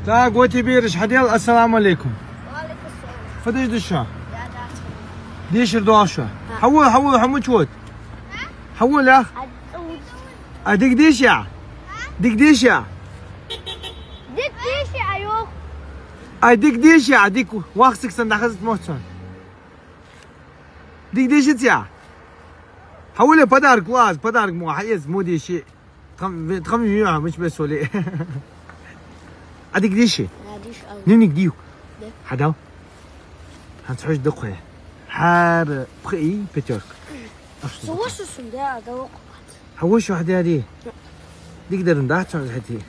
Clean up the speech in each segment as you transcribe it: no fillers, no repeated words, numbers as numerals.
تا قوتي بيرش حديل السلام عليكم. وعليكم السلام. فدش دشا. يا ديش رداشا. حول حمود شوت. حول يا اخ. اديك ديشا. ديك ديشا. ديك ديشا ايوه. اديك ديشا اديك واخسك سندخزت موتسون. ديك ديشت يا. حول подарок لاز подарок مو حيز مو ديشي. تخم يوم مش بس ولي. اديك ديشي. نينك ديوك. حدا. هنسحوش دقة. حار بخي بترك. سووش السنداء ده وقت. حوش واحدة هذه. ديك درن ده تسوي هذه.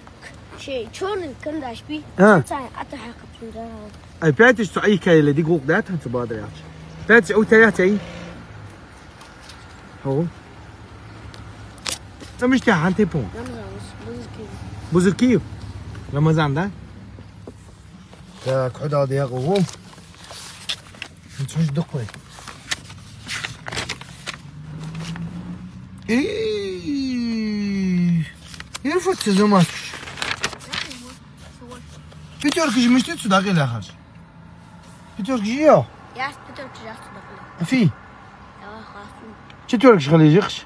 شيء شون كن داش بي. ها. تاني أتحقق السنداء. أي بيتش تأي كايلة ديك وقت ده تنسى بادر ياش. بيتش أو تيات أي. هو. مش تيجي تيبون. بوزكيو. رمضان ده. تاك حدا هذا يقوم. نسويش دقة. إيه. يرفض زمان. في تركيش مش تتصدق إلى آخر. في تركيش يا. يا تركيش يا تصدق. في. يا خافون. شو تركيش خليجيش؟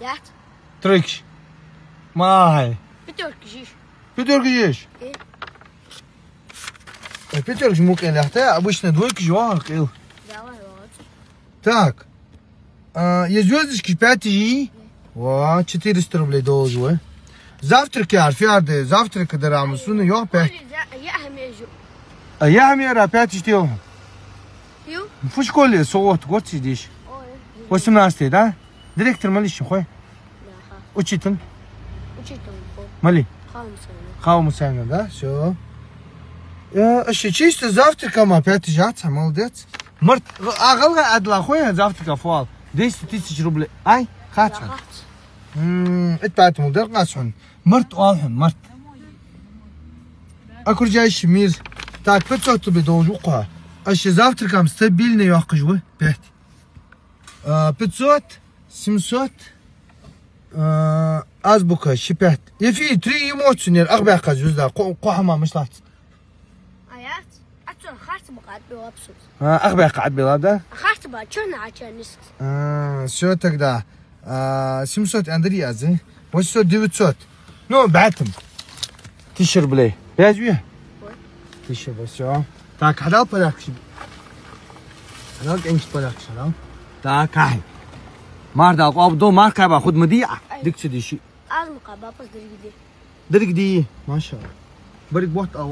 يا. تركيش. ما هاي. في تركيش. في تركيش. إيه. في تركيش ممكن لحتى أبوش ندويك جوار قيل. يا واحد. Так, я звездочки 5 و 400 рублей должу. Завтрак я арфиарде, завтрак когда рамсуна я 5. يا هم يجو. Я мера 5 штил. يو. В школе сот год сидишь. 18, да? Директор малыш хой. Учитель. Учитель. Мали. خامس. Хаумсайна, да? Всё. Я еще чисто завтраком опять жаться, молодец. مرت اغلى عدل اخويا زافتك افوال 10 ربل اي خاتشن اتبعت مقدر قاسون مرت واضح مرت اكل جاي شمير تاك بتصوت بدوجوقها اش زافتك ام ستابيلني ياقجوه بيت بتصوت 700 ازبوكا شبهت يفي 3 يموتسنير اغبى قزوزدا قحما مش لات أخبار قاعد بلادة؟ أخذت بعد شو نعشان نسك. شو تقدر؟ 700 أندري أزين. وش صوت 900؟ نو بعتم. تشرب ليه؟ بيجويه؟ تشرب بس شو؟ تاك حدا بلاكش. حدا إنش بلاكش حدا. تاك هاي. ماردا قاب دو ماركة باخد مديعة. ديك شدي شيء. أنا مقابل بس دريق دي. دريق دي ما شاء الله. بريق بوت